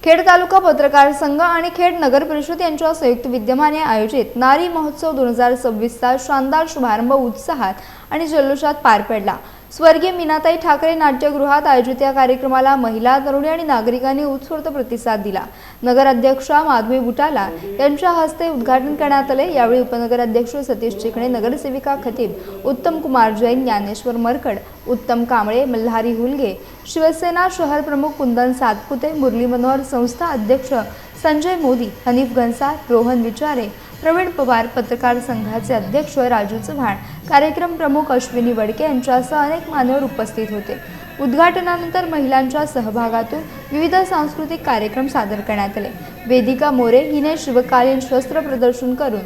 खेड तालुका पत्रकार संघ आणि खेड नगर परिषद यांच्या संयुक्त विद्यमाने आयोजित नारी महोत्सव 2026चा शानदार शुभारंभ उत्साहात आणि जल्लोषात पार पडला। स्वर्गीय मीनाताई ठाकरे नाट्यगृहात आयोजित या कार्यक्रमाला महिला, तरुणी आणि नागरिकांनी उत्स्फूर्त प्रतिसाद दिला। नगर अध्यक्षा माधवी बुटाला यांच्या हस्ते उद्घाटन करण्यात आले। यावेळी उपनगर अध्यक्ष सतीश चिकणे, नगरसेविका खतीब उत्तम कुमार जैन, ज्ञानेश्वर मरकड, उत्तम कांबळे, मल्हारी हुलगे, शिवसेना शहर प्रमुख कुंदन सातपुते, मुरली मनोहर संस्था अध्यक्ष संजय मोदी, हनीफ घनसार, रोहन विचारे, प्रवीण पवार, पत्रकार संघाचे अध्यक्ष राजू चव्हाण, कार्यक्रम प्रमुख अश्विनी वडके यांच्यासह अनेक मान्यवर उपस्थित होते। उद्घाटनानंतर महिलांच्या सहभागातून विविध सांस्कृतिक कार्यक्रम सादर करण्यात आले। वेदिका मोरे हिने शिवकालीन शस्त्र प्रदर्शन करून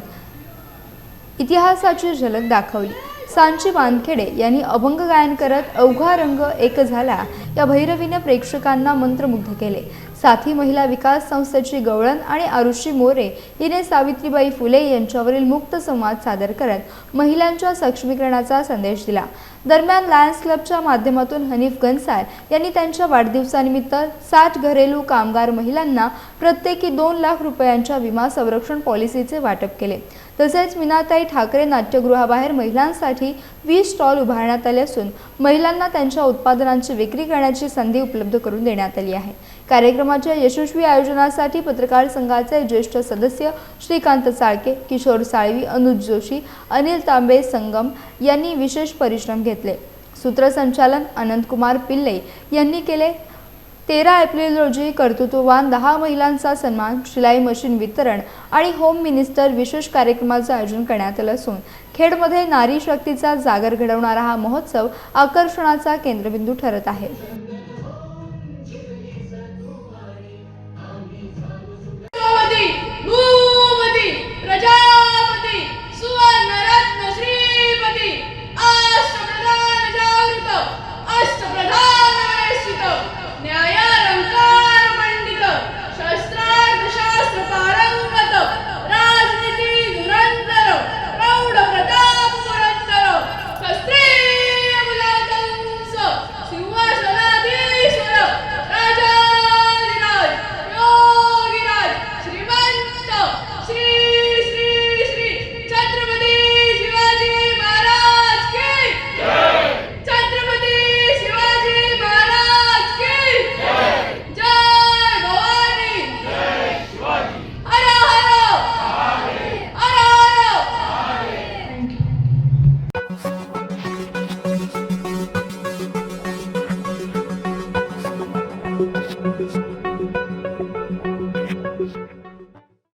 इतिहासाची झलक दाखवली। सांची वानखेडे यांनी अभंग गायन करत अवघा रंग एक झाला या भैरवीने प्रेक्षकांना मंत्रमुग्ध केले। साथी महिला विकास संस्थेची गवळण आणि आरुषी मोरे हिने सावित्रीबाई फुले यांच्यावरील मुक्त संवाद सादर करत महिलांच्या सक्षमीकरणाचा संदेश दिला। दरम्यान लायन्स क्लबच्या माध्यमातून हनीफ घनसार यांनी त्यांच्या वाढदिवसानिमित्त 60 घरेलू कामगार महिलांना प्रत्येकी 2 लाख रुपयांच्या विमा संरक्षण पॉलिसीचे वाटप केले। तसेच मीनाताई ठाकरे नाट्यगृहाबाहेर महिलांसाठी 20 स्टॉल उभारण्यात आले असून महिलांना त्यांच्या उत्पादनांची विक्री करण्याची संधी उपलब्ध करून देण्यात आली आहे। कार्यक्रमाच्या यशस्वी आयोजनासाठी पत्रकार संघाचे ज्येष्ठ सदस्य श्रीकांत चाळके, किशोर साळवी, अनुज जोशी, अनिल तांबे संगम यांनी विशेष परिश्रम घेतले। सूत्रसंचालन अनंत कुमार पिल्ले यांनी केले। 13 एप्रिल रोजी कर्तृत्ववान 10 महिलांचा सन्मान, शिलाई मशीन वितरण आणि होम मिनिस्टर विशेष कार्यक्रमाचे आयोजन करण्यात आले असून खेडमध्ये नारी शक्तीचा जागर घडवणारा हा महोत्सव आकर्षणाचा केंद्रबिंदू ठरत आहे। Thank you.